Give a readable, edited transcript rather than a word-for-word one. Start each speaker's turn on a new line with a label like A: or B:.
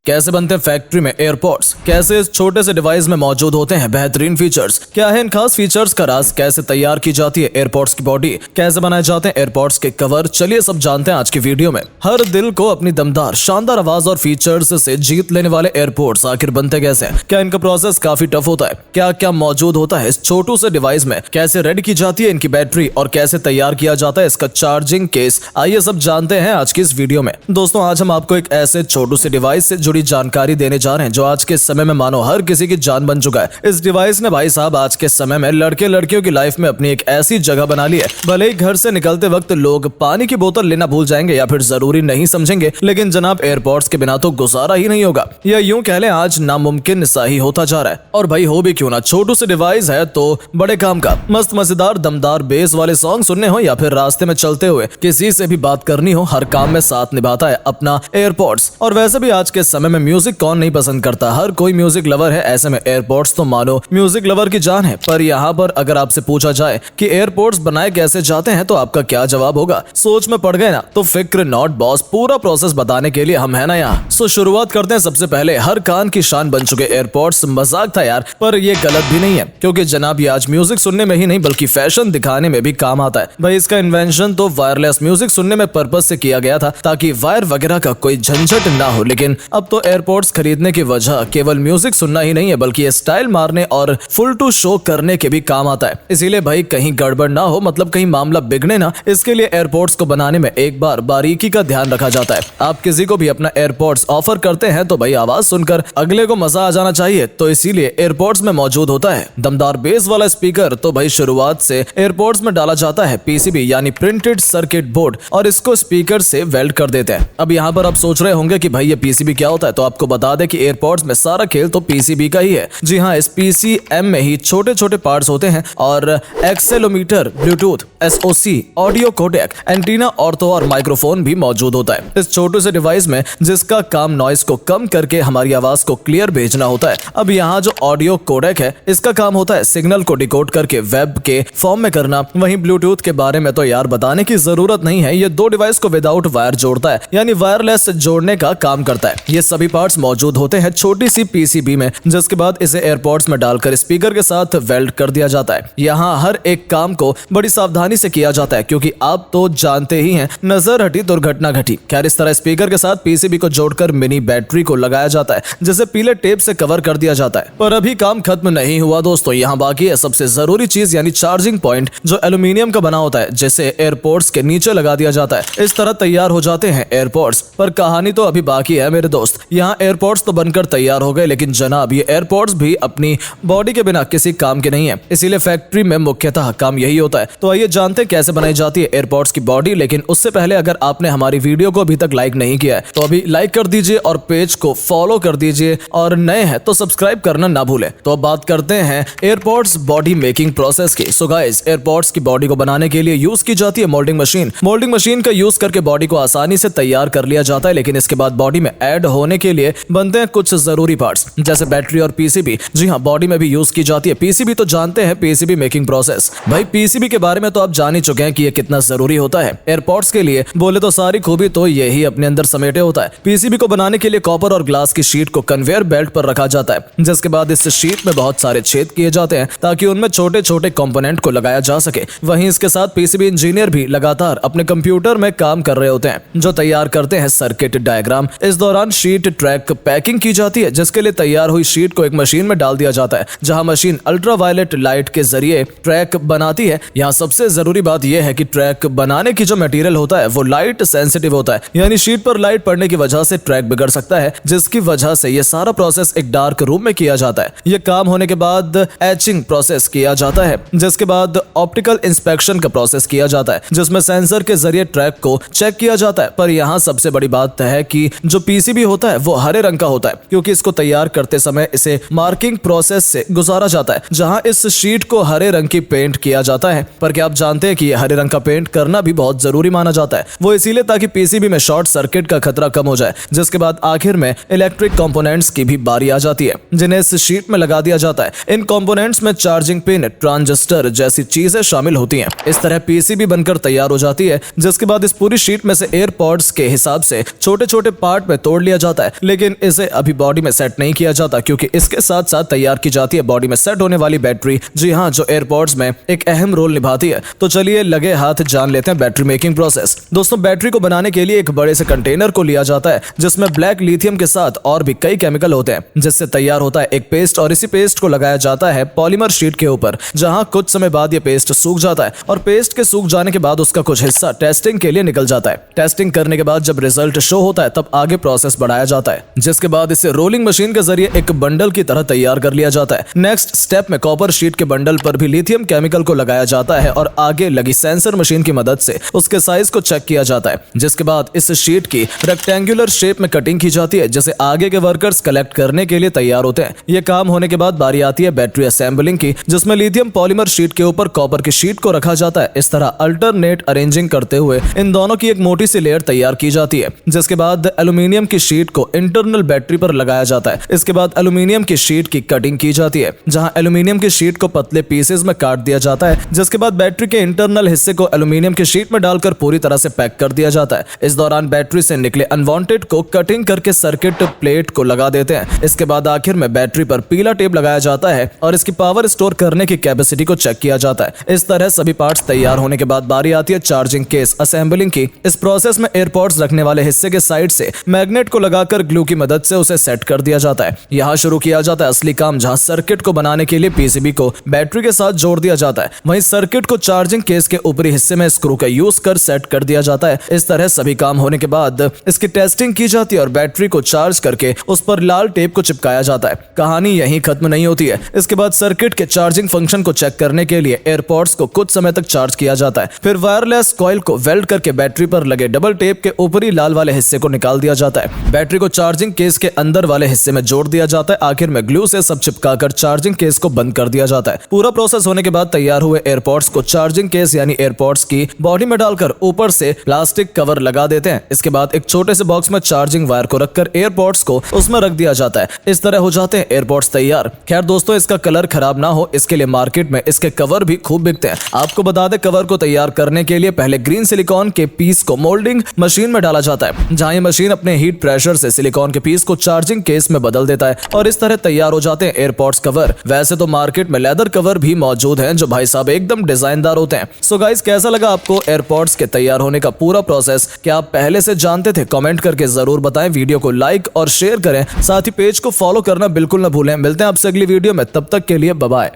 A: कैसे बनते हैं फैक्ट्री में एयरपोर्ट्स, कैसे इस छोटे से डिवाइस में मौजूद होते हैं बेहतरीन फीचर्स, क्या है इन खास फीचर्स का राज, कैसे तैयार की जाती है एयरपोर्ट्स की बॉडी, कैसे बनाए जाते हैं एयरपोर्ट्स के कवर, चलिए सब जानते हैं आज की वीडियो में। हर दिल को अपनी दमदार शानदार आवाज और फीचर्स से जीत लेने वाले एयरपोर्ट्स आखिर बनते कैसे हैं, क्या इनका प्रोसेस काफी टफ होता है, क्या क्या मौजूद होता है इस छोटू से डिवाइस में, कैसे रेडी की जाती है इनकी बैटरी और कैसे तैयार किया जाता है इसका चार्जिंग केस, आइए सब जानते हैं आज की इस वीडियो में। दोस्तों आज हम आपको एक ऐसे छोटू से डिवाइस से जुड़ी जानकारी देने जा रहे हैं जो आज के समय में मानो हर किसी की जान बन चुका है। इस डिवाइस ने भाई साहब आज के समय में लड़के लड़कियों की लाइफ में अपनी एक ऐसी जगह बना ली है। भले ही घर से निकलते वक्त लोग पानी की बोतल लेना भूल जाएंगे या फिर जरूरी नहीं समझेंगे, लेकिन जनाब एयरपोर्ट्स के बिना तो गुजारा ही नहीं होगा, या यूं कह लें आज नामुमकिन सा ही होता जा रहा है। और भाई हो भी क्यों ना, छोटू से डिवाइस है तो बड़े काम का। मस्त मजेदार दमदार बेस वाले सॉन्ग सुनने हो या फिर रास्ते में चलते हुए किसी से भी बात करनी हो, हर काम में साथ निभाता है अपना एयरपोर्ट्स। और वैसे भी आज के समय में म्यूजिक कौन नहीं पसंद करता, हर कोई म्यूजिक लवर है, ऐसे में एयरपोर्ट्स तो मानो म्यूजिक लवर की जान है। पर यहाँ पर अगर आपसे पूछा जाए कि एयरपोर्ट्स बनाए कैसे जाते हैं तो आपका क्या जवाब होगा? सोच में पड़ गए ना? तो फिक्र नॉट बॉस, पूरा प्रोसेस बताने के लिए हम है ना यहाँ। सो शुरुआत करते हैं सबसे पहले हर कान की शान बन चुके एयरपोर्ट्स। मजाक था यार, पर ये गलत भी नहीं है क्योंकि जनाब ये आज म्यूजिक सुनने में ही नहीं बल्कि फैशन दिखाने में भी काम आता है। भाई इसका इन्वेंशन तो वायरलेस म्यूजिक सुनने में पर्पस से किया गया था ताकि वायर वगैरह का कोई झंझट ना हो, लेकिन अब तो एयरपोर्ट्स खरीदने की वजह केवल म्यूजिक सुनना ही नहीं है बल्कि स्टाइल मारने और फुल टू शो करने के भी काम आता है। इसीलिए भाई कहीं गड़बड़ ना हो, मतलब कहीं मामला बिगड़े ना, इसके लिए एयरपोर्ट्स को बनाने में एक बार बारीकी का ध्यान रखा जाता है। आप किसी को भी अपना एयरपोर्ट्स ऑफर करते हैं तो भाई आवाज सुनकर अगले को मजा आ जाना चाहिए, तो इसीलिए एयरपोर्ट्स में मौजूद होता है दमदार बेस वाला स्पीकर। तो भाई शुरुआत से एयरपोर्ट्स में डाला जाता है पीसीबी यानी प्रिंटेड सर्किट बोर्ड और इसको स्पीकर से वेल्ड कर देते हैं। अब यहाँ पर आप सोच रहे होंगे कि भाई ये पीसीबी क्या होता है, तो आपको बता दें कि एयरपोर्ट्स में सारा खेल तो पीसीबी का ही है। जी हाँ, इस पीसीएम में ही छोटे छोटे पार्ट्स होते हैं और accelerometer, Bluetooth, SoC, audio codec, antenna और तो और माइक्रोफोन भी मौजूद होता है इस छोटे से डिवाइस में, जिसका काम नॉइस को कम करके हमारी आवाज को क्लियर भेजना होता है। अब यहाँ जो ऑडियो कोडेक है इसका काम होता है सिग्नल को डिकोड करके वेब के फॉर्म में करना। वहीं ब्लूटूथ के बारे में तो यार बताने की जरूरत नहीं है, ये दो डिवाइस को विदाउट वायर जोड़ता है यानी वायरलेस जोड़ने का काम करता है। ये सभी पार्ट्स मौजूद होते हैं छोटी सी पीसीबी में, जिसके बाद इसे एयरपोर्ट्स में डालकर स्पीकर के साथ वेल्ड कर दिया जाता है। यहाँ हर एक काम को बड़ी सावधानी से किया जाता है क्योंकि आप तो जानते ही हैं नजर हटी दुर्घटना घटी। खैर इस तरह स्पीकर के साथ पीसीबी को जोड़कर मिनी बैटरी को लगाया जाता है जिसे पीले टेप से कवर कर दिया जाता है। पर अभी काम खत्म नहीं हुआ दोस्तों, यहाँ बाकी है सबसे जरूरी चीज यानी चार्जिंग पॉइंट, जो एल्यूमिनियम का बना होता है, जिसे एयरपोर्ट्स के नीचे लगा दिया जाता है। इस तरह तैयार हो जाते हैं एयरपोर्ट्स। पर कहानी तो अभी बाकी है मेरे दोस्त। यहाँ एयरपोर्ट्स तो बनकर तैयार हो गए, लेकिन जनाब ये एयरपोर्ट्स भी अपनी बॉडी के बिना किसी काम के नहीं है, इसीलिए फैक्ट्री में मुख्यतः काम यही होता है। तो आइए जानते हैं कैसे बनाई जाती है एयरपोर्ट्स की बॉडी। लेकिन उससे पहले अगर आपने हमारी वीडियो को अभी तक लाइक नहीं किया है तो अभी लाइक कर दीजिए और पेज को फॉलो कर दीजिए, और नए हैं तो सब्सक्राइब करना ना भूलें। तो अब बात करते हैं एयरपोर्ट्स बॉडी मेकिंग प्रोसेस की। सो गाइस, एयरपोर्ट्स की बॉडी को बनाने के लिए यूज की जाती है मोल्डिंग मशीन। मोल्डिंग मशीन का यूज करके बॉडी को आसानी से तैयार कर लिया जाता है, लेकिन इसके बाद बॉडी में ऐड होने के लिए बनते हैं कुछ जरूरी पार्ट्स जैसे बैटरी और पीसीबी। जी हाँ, बॉडी में भी यूज की जाती है पीसीबी। तो जानते हैं पीसीबी मेकिंग प्रोसेस। भाई पीसीबी के बारे में तो आप जान ही चुके हैं कि ये कितना जरूरी होता है एयरपोर्ट्स के लिए। बोले तो सारी खूबी तो यही अपने अंदर समेटे होता है। पीसीबी को बनाने के लिए कॉपर और ग्लास की शीट को कन्वेयर बेल्ट पर रखा जाता है, जिसके बाद इस शीट में बहुत सारे छेद किए जाते हैं ताकि उनमें छोटे छोटे कंपोनेंट को लगाया जा सके। वहीं इसके साथ पीसीबी इंजीनियर भी लगातार अपने कंप्यूटर में काम कर रहे होते हैं जो तैयार करते हैं सर्किट डायग्राम। इस दौरान शीट ट्रैक पैकिंग की जाती है, जिसके लिए तैयार हुई शीट को एक मशीन में डाल दिया जाता है जहां मशीन अल्ट्रावायलेट लाइट के जरिए ट्रैक बनाती है। यहाँ सबसे जरूरी बात यह है कि ट्रैक बनाने की जो मटेरियल होता है वो लाइट सेंसिटिव होता है, यानी शीट पर लाइट पड़ने की वजह से ट्रैक बिगड़ सकता है, जिसकी वजह से ये सारा प्रोसेस एक डार्क रूम में किया जाता है। ये काम होने के बाद एचिंग प्रोसेस किया जाता है, जिसके बाद ऑप्टिकल इंस्पेक्शन का प्रोसेस किया जाता है जिसमें सेंसर के जरिए ट्रैक को चेक किया जाता है। पर यहाँ सबसे बड़ी बात है कि जो पीसीबी होता है वो हरे रंग का होता है क्योंकि इसको तैयार करते समय इसे मार्किंग प्रोसेस से गुजारा जाता है, जहां इस शीट को हरे रंग की पेंट किया जाता है। पर क्या आप जानते हैं कि ये हरे रंग का पेंट करना भी बहुत जरूरी माना जाता है? वो इसीलिए ताकि पीसीबी में शॉर्ट सर्किट का खतरा कम हो जाए, जिसके बाद आखिर में इलेक्ट्रिक कंपोनेंट्स की भी बारी आ जाती है जिन्हें इस शीट में लगा दिया जाता है। इन कंपोनेंट्स में चार्जिंग पिन, ट्रांजिस्टर जैसी चीजें शामिल होती हैं। इस तरह पीसीबी बनकर तैयार हो जाती है, जिसके बाद इस पूरी शीट में से एयरपोर्ट्स के हिसाब से छोटे छोटे पार्ट में तोड़ लिया जाता है। जाता है, लेकिन इसे अभी बॉडी में सेट नहीं किया जाता क्योंकि इसके साथ साथ तैयार की जाती है बॉडी में सेट होने वाली बैटरी। जी हाँ, जो एयरपॉड्स में एक अहम रोल निभाती है। तो चलिए लगे हाथ जान लेते हैं बैटरी मेकिंग प्रोसेस। दोस्तों, बैटरी को बनाने के लिए एक बड़े से कंटेनर को लिया जाता है जिसमें ब्लैक लिथियम के साथ और भी कई केमिकल होते हैं, जिससे तैयार होता है एक पेस्ट और इसी पेस्ट को लगाया जाता है पॉलीमर शीट के ऊपर, जहां कुछ समय बाद ये पेस्ट सूख जाता है और पेस्ट के सूख जाने के बाद उसका कुछ हिस्सा टेस्टिंग के लिए निकल जाता है। टेस्टिंग करने के बाद जब रिजल्ट शो होता है तब आगे प्रोसेस बढ़ाया जाता है, जिसके बाद इसे रोलिंग मशीन के जरिए एक बंडल की तरह तैयार कर लिया जाता है। नेक्स्ट स्टेप में कॉपर शीट के बंडल पर भी लिथियम केमिकल को लगाया जाता है और आगे लगी सेंसर मशीन की मदद से उसके साइज को चेक किया जाता है, जिसके बाद इस शीट की रेक्टेंगुलर शेप में कटिंग की जाती है, जिसे आगे के वर्कर्स कलेक्ट करने के लिए तैयार होते हैं। यह काम होने के बाद बारी आती है बैटरी असेंबलिंग की, जिसमें लिथियम पॉलीमर शीट के ऊपर कॉपर की शीट को रखा जाता है। इस तरह अल्टरनेट अरेंजिंग करते हुए इन दोनों की एक मोटी सी लेयर तैयार की जाती है, जिसके बाद एल्यूमिनियम की शीट को इंटरनल बैटरी पर लगाया जाता है। इसके बाद एल्यूमिनियम की शीट की कटिंग की जाती है, जहां एल्यूमिनियम की शीट को पतले पीसेस में काट दिया जाता है, जिसके बाद बैटरी के इंटरनल हिस्से को एल्यूमिनियम की शीट में डालकर पूरी तरह से पैक कर दिया जाता है। इस दौरान बैटरी से निकले अनवांटेड को कटिंग करके सर्किट प्लेट को लगा देते हैं। इसके बाद आखिर में बैटरी पर पीला टेप लगाया जाता है और इसकी पावर स्टोर करने की कैपेसिटी को चेक किया जाता है। इस तरह सभी पार्ट्स तैयार होने के बाद बारी आती है चार्जिंग केस असेंबलिंग की। इस प्रोसेस में एयरपॉड्स रखने वाले हिस्से के साइड से मैग्नेट को लगाकर ग्लू की मदद से उसे सेट कर दिया जाता है। यहाँ शुरू किया जाता है असली काम, जहाँ सर्किट को बनाने के लिए पीसीबी को बैटरी के साथ जोड़ दिया जाता है। वहीं सर्किट को चार्जिंग केस के ऊपरी हिस्से में स्क्रू का यूज कर सेट कर दिया जाता है। इस तरह सभी काम होने के बाद इसकी टेस्टिंग की जाती है और बैटरी को चार्ज करके उस पर लाल टेप को चिपकाया जाता है। कहानी यहीं खत्म नहीं होती है। इसके बाद सर्किट के चार्जिंग फंक्शन को चेक करने के लिए एयरपॉड्स को कुछ समय तक चार्ज किया जाता है। फिर वायरलेस कॉइल को वेल्ड करके बैटरी पर लगे डबल टेप के ऊपरी लाल वाले हिस्से को निकाल दिया जाता है। बैटरी को चार्जिंग केस के अंदर वाले हिस्से में जोड़ दिया जाता है। आखिर में ग्लू से सब चिपकाकर चार्जिंग केस को बंद कर दिया जाता है। पूरा प्रोसेस होने के बाद तैयार हुए एयरपॉड्स को चार्जिंग केस यानी एयरपॉड्स की बॉडी में डालकर ऊपर से प्लास्टिक कवर लगा देते हैं। इसके बाद एक छोटे से बॉक्स में चार्जिंग वायर को रखकर एयरपॉड्स को उसमें रख दिया जाता है। इस तरह हो जाते हैं एयरपॉड्स तैयार। खैर दोस्तों, इसका कलर खराब ना हो इसके लिए मार्केट में इसके कवर भी खूब बिकते हैं। आपको बता दें, कवर को तैयार करने के लिए पहले ग्रीन सिलिकॉन के पीस को मोल्डिंग मशीन में डाला जाता है, जहां ये मशीन अपने हीट प्रेशर से सिलिकॉन के पीस को चार्जिंग केस में बदल देता है और इस तरह तैयार हो जाते हैं एयरपॉड्स कवर। वैसे तो मार्केट में लेदर कवर भी मौजूद हैं जो भाई साहब एकदम डिजाइनदार होते हैं। सो गाइस, कैसा लगा आपको एयरपॉड्स के तैयार होने का पूरा प्रोसेस? क्या आप पहले से जानते थे? कमेंट करके जरूर बताएं। वीडियो को लाइक और शेयर करें, साथ ही पेज को फॉलो करना बिल्कुल ना भूलें। मिलते हैं आपसे अगली वीडियो में, तब तक के लिए बाय बाय।